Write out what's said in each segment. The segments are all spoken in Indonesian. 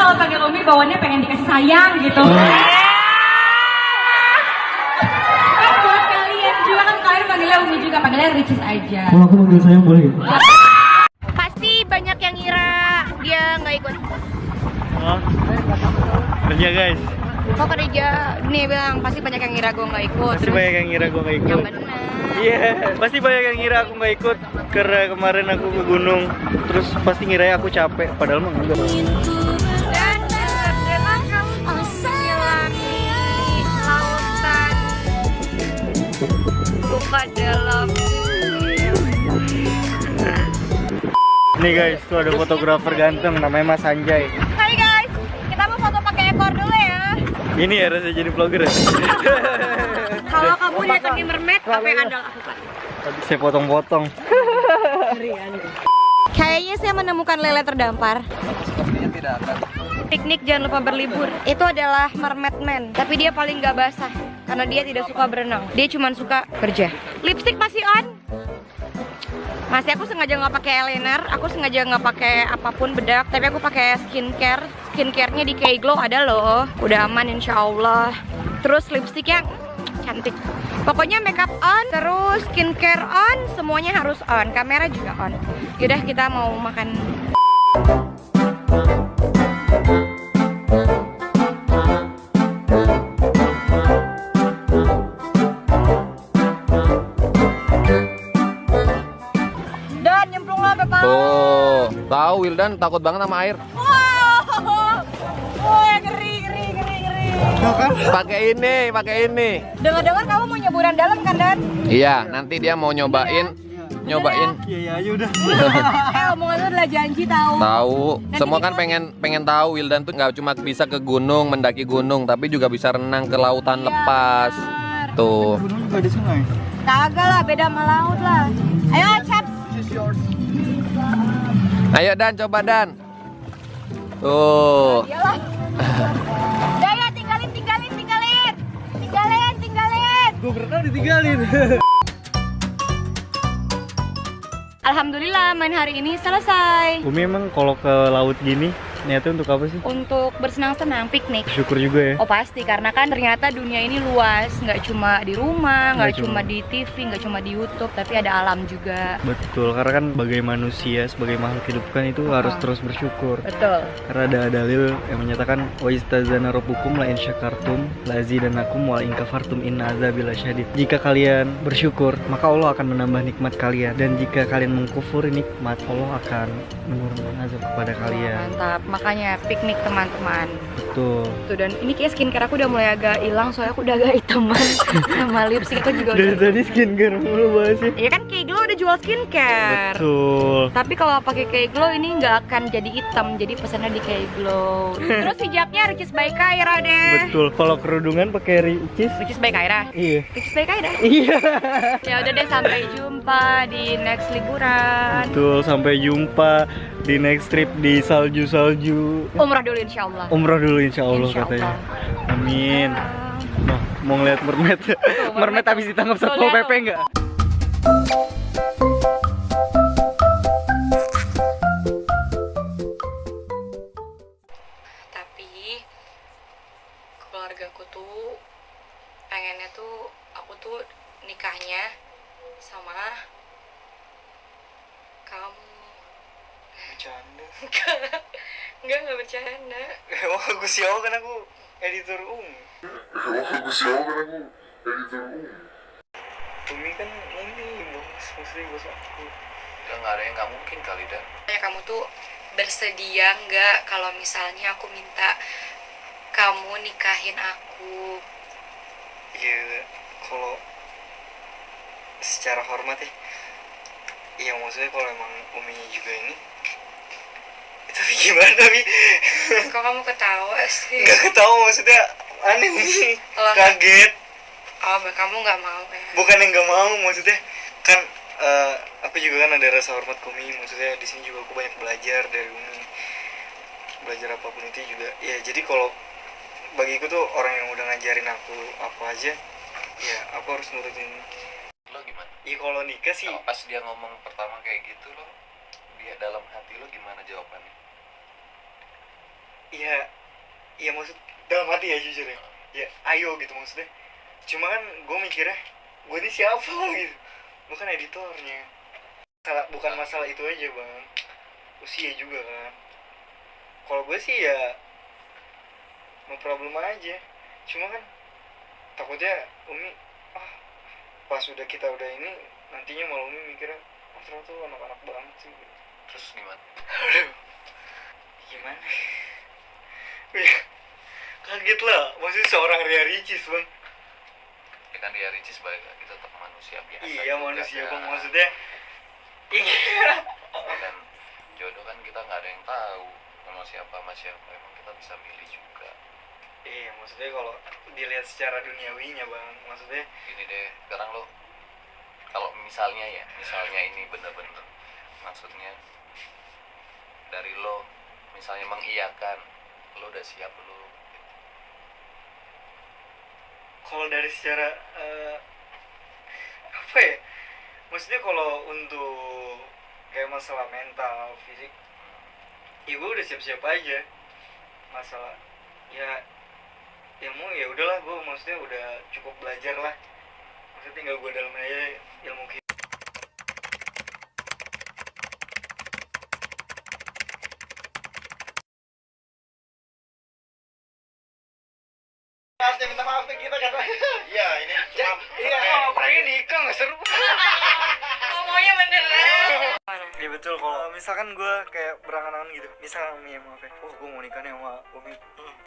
kalau panggil Umi bawaannya pengen dikasih sayang gitu. Kan buat kalian juga kan kalian panggilnya Umi juga, panggilnya Ricis aja. Kalau aku manggil sayang boleh gitu? Pasti banyak yang ngira dia nggak ikut. Kerja guys. Kok kerja? Nih bilang pasti banyak yang ngira gue nggak ikut. Pasti banyak yang ngira gue nggak ikut. Yang benar. Iya, pasti banyak yang ngira aku nggak ikut karena kemarin aku ke gunung. Terus pasti ngiranya aku capek, padahal mah enggak. Dan memang kamu menjalani lautan luka dalam. Nih guys, tuh ada fotografer ganteng namanya Mas Anjay. Hai guys, kita mau foto pakai ekor dulu ya. Ini ya rasanya jadi vlogger ya. Kalau kamu lihat di mermaid, apa yang anda lakukan? Tadi saya potong-potong. Kayaknya saya menemukan lele terdampar. Sepertinya tidak akan. Piknik jangan lupa berlibur. Itu adalah mermaid man, tapi dia paling gak basah karena dia tidak suka berenang. Dia cuma suka kerja. Lipstick masih on. Masih aku sengaja nggak pakai eyeliner, aku sengaja nggak pakai apapun bedak, tapi aku pakai skincare. Skincarenya di K-Glow ada loh, udah aman insya Allah. Terus lipsticknya cantik. Pokoknya makeup on, terus skincare on, semuanya harus on. Kamera juga on. Yaudah kita mau makan. Dan nyemplung lah Pepang. Tuh, tahu Wildan takut banget sama air. Wow, oh, ngeri. Pakai ini. Dengar-dengar kamu mau nyeburan dalam kan, Dan? Iya, nanti dia mau nyobain. Iya aja udah. Omongan itu adalah janji tahu. Tahu. Nanti Semua kita- kan pengen tahu Wildan tuh nggak cuma bisa ke gunung, mendaki gunung, tapi juga bisa renang ke lautan lepas. Tuh. Gunung juga ada sungai. Kagak lah, beda sama laut lah. Ayo, Chaps. Ayo Dan, coba Dan. Tuh. Iyalah. Daya, tinggalin. Gue berenang ditinggalin. Alhamdulillah, main hari ini selesai. Umi emang kalau ke laut gini niatnya untuk apa sih? Untuk bersenang-senang, piknik. Bersyukur juga ya. Oh pasti, karena kan ternyata dunia ini luas. Nggak cuma di rumah, nggak Nggak cuma cuma. di TV, nggak cuma di YouTube, tapi ada alam juga. Betul, karena kan sebagai manusia, sebagai makhluk hidup kan itu harus terus bersyukur. Betul. Karena ada dalil yang menyatakan wa istazana rabbukum la in syakartum la azidanakum wa in kafartum inna azabi lasyadid. Jika kalian bersyukur, maka Allah akan menambah nikmat kalian, dan jika kalian mengkufuri nikmat, Allah akan menurunkan azab kepada kalian. Mantap, makanya piknik teman-teman. Betul. Tuh, dan ini kayak skincare aku udah mulai agak hilang, soalnya aku udah agak hitaman. Sama lipstick aku juga Dari udah. tadi skincare mulu bahasnya. Ya kan K-Glow udah jual skincare. Betul. Tapi kalau pakai K-Glow ini nggak akan jadi hitam, jadi pesannya di K-Glow. Terus hijabnya Ricis by Kaira deh. Betul. Kalau kerudungan pakai ricis. Ricis by Kaira. Iya. Ricis by Kaira. Iya. Ya udah deh, sampai jumpa di next liburan. Betul, sampai jumpa di next trip di salju-salju. Umrah dulu insyaallah. Umrah dulu insya Allah Insya katanya. Allah. Amin. Nah, mau ngeliat mermaid. Mermaid habis ditangkap Satpol Tuh, lihat. PP enggak? Tapi keluargaku tuh pengennya tuh aku tuh nikahnya sama kamu. Bercanda. Enggak bercanda. Emang aku siapa kan aku editor Umi kan bos, maksudnya bos aku. Ya nggak ada yang nggak mungkin kali Dan. Ya, kamu tuh bersedia nggak kalau misalnya aku minta kamu nikahin aku? Iya, kalau secara hormat ya. Iya, maksudnya kalau emang Uminya juga ini. Tapi gimana tapi? Kok kamu ketawa sih? Gak tahu, maksudnya aneh nih. Kalau Kaget. Oh, kamu nggak mau ya? Bukan yang gak mau, maksudnya kan aku juga kan ada rasa hormat ke Umi. Maksudnya di sini juga aku banyak belajar dari Umi. Belajar apapun itu juga. Ya jadi kalau bagiku tuh orang yang udah ngajarin aku apa aja, ya aku harus nurutin. Lo gimana? Iya kalau nikah sih. Kalau pas dia ngomong pertama kayak gitu lo, dia dalam hati lo gimana jawabannya? Iya iya maksud dalam hati ya jujur ya, ya ayo gitu maksudnya. Cuma kan gue mikirnya gue ini siapa gitu, gue kan editornya. Bukan masalah itu aja bang, usia juga kan. Kalau gue sih ya no problem aja, cuma kan takutnya Umi pas kita udah ini nantinya malah Umi mikirnya ternyata tuh anak-anak banget sih. Terus gimana? Aduh, gimana? Ya, kaget lah, maksudnya seorang Ria Ricis bang. Ya kan Ria Ricis sebagai kita tetap manusia biasa. Iya manusia bang, maksudnya iya. Dan jodoh kan kita nggak ada yang tahu sama siapa, emang kita bisa milih juga. Iya maksudnya kalau dilihat secara duniawinya bang, maksudnya Gini deh, sekarang lo kalau misalnya ini bener-bener maksudnya dari lo misalnya mengiyakan, lo udah siap lo. kalau dari secara apa ya, maksudnya kalau untuk kayak masalah mental, fisik, ya gue udah siap-siap aja. Masalah ya ilmu ya udahlah, gue maksudnya udah cukup belajar lah, maksudnya tinggal gue dalam aja ilmu kehidupan. Minta maaf ke kita kan. Iya ini cuma iya prank ini kan nggak seru. Ngomongnya beneran. Iya betul, kalau misalkan gue kayak berangan-angan gitu, misalkan Umi maaf ya, gue mau nikah nih sama Umi,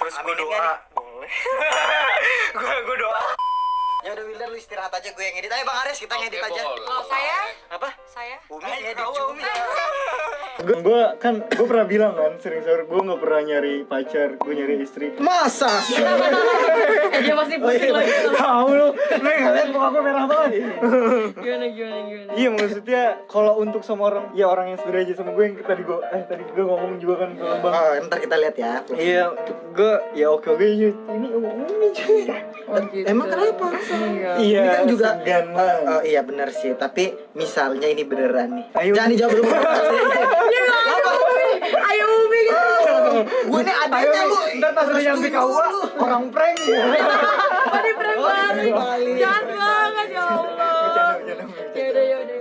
terus gue doa, boleh. gue doa. Ya udah Wildan, lu istirahat aja, gue yang edit aja Bang Aris, kita ngedit aja. Oh, saya? Apa? Saya? Umi ngedit juga. Gue pernah bilang kan, sering sahur gue nggak pernah nyari pacar, gue nyari istri. Masa? Dia masih pusing lagi. Tahu lu nggak lihat muka gue merah banget. Gimana? Iya maksudnya kalau untuk sama orang, ya orang yang sederajat sama gue yang tadi gue ngomong juga kan ke bang. Oh, ntar kita lihat ya. Iya, gue ya oke ini Umi cuy. Emang kenapa? Iya, Ini kan juga segan lah. Oh iya benar sih, tapi misalnya ini beneran nih. Ayo. Jangan dijawab dulu. Ayo Umi. Gue ini adanya lu. Ntar pas udah nyampe KUA, orang prank ya. Ini prank banget. Jahat banget ya Allah. Yaudah.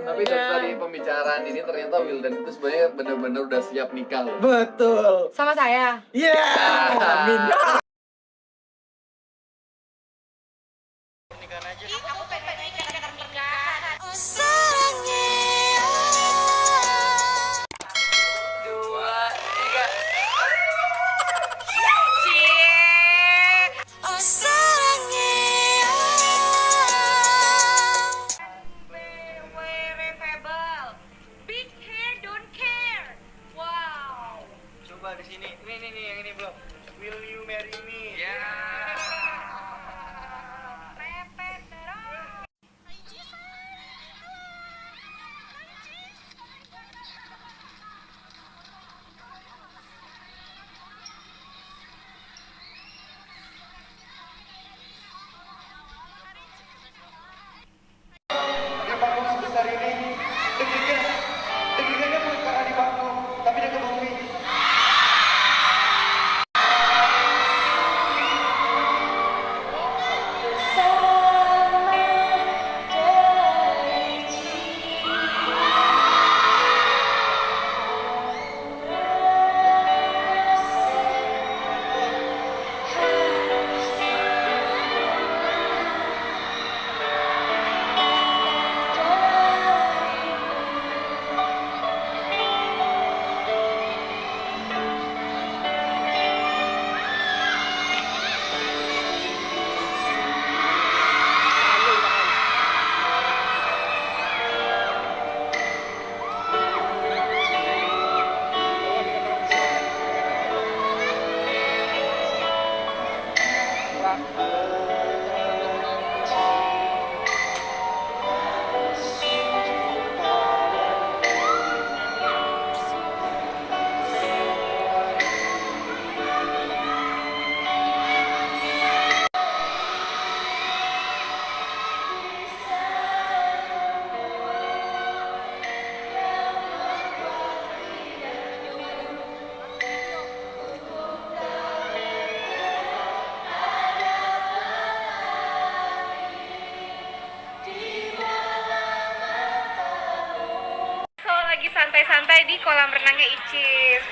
Tapi dari tadi pembicaraan ini ternyata Wildan itu sebenarnya benar-benar udah siap nikah loh. Betul. Sama saya. Iya. Amin. Kamu pengen pernikahan. Coba di sini. Nih yang ini belum. Will you marry me? Ya. Di panggung sebesar ini, deg-degannya bukan karena di panggung, tapi dia ke movie. santai-santai di kolam renangnya Icis.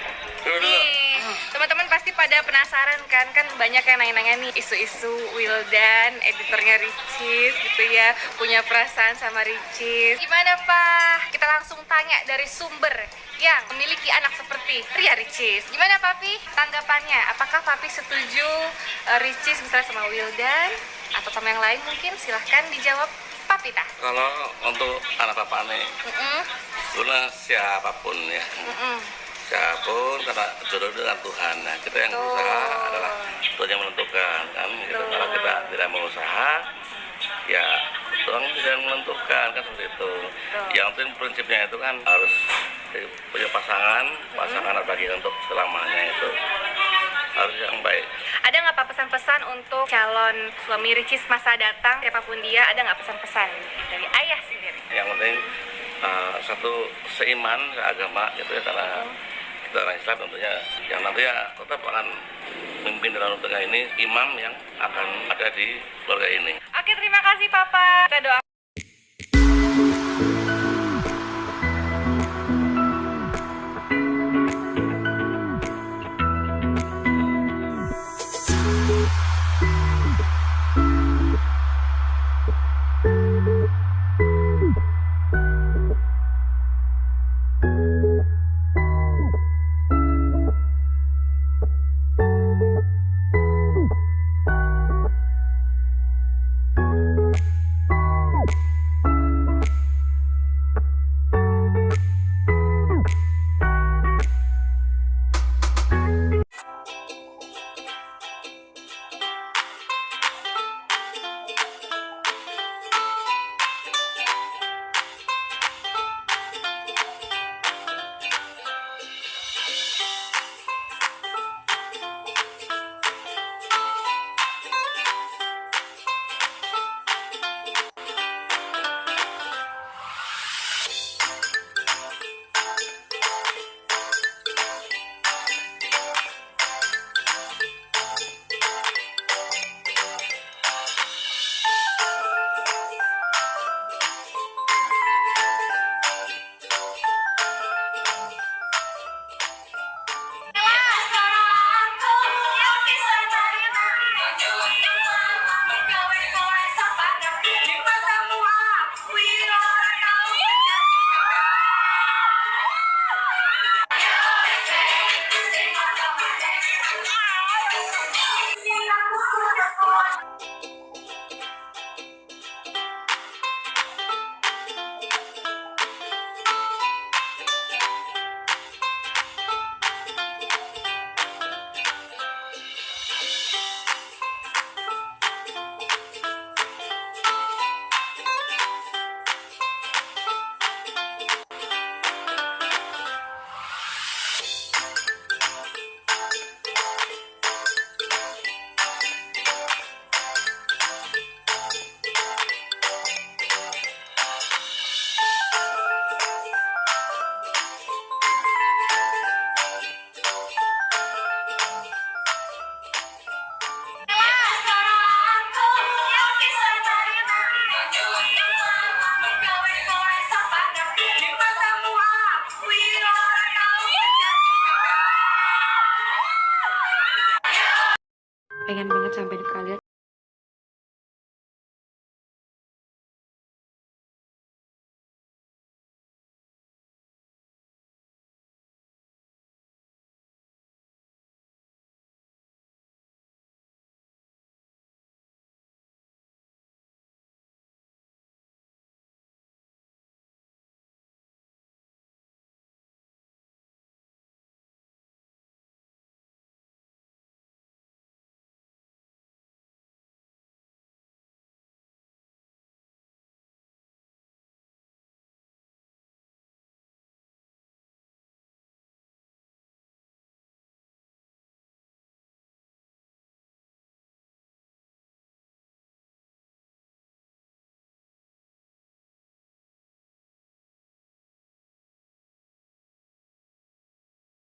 Nih, teman-teman pasti pada penasaran kan banyak yang nanya-nanya nih isu-isu Wildan, editornya Ricis gitu ya, punya perasaan sama Ricis. Gimana Pak? Kita langsung tanya dari sumber yang memiliki anak seperti Ria Ricis. Gimana Papi tanggapannya? Apakah Papi setuju Ricis misalnya sama Wildan atau sama yang lain mungkin? Silahkan dijawab Papi tah. Kalau untuk anak bapak nih, sebenarnya siapapun ya, siapapun karena jodoh dengan Tuhan. Nah, kita yang berusaha adalah Tuhan yang menentukan kan. Gitu. Kalau kita tidak berusaha, ya Tuhan tidak menentukan kan seperti itu. Yang penting prinsipnya itu kan harus punya pasangan bagi untuk selamanya itu harus yang baik. Ada nggak Pak pesan-pesan untuk calon suami Ricis masa datang, siapapun dia, ada nggak pesan-pesan dari ayah sendiri? Yang penting satu seiman, seagama gitu ya, karena kita orang Islam tentunya yang nantinya tetap akan memimpin dalam tengah ini imam yang akan ada di keluarga ini. Oke, terima kasih Papa. Kita doa. Pengen banget sampai kalian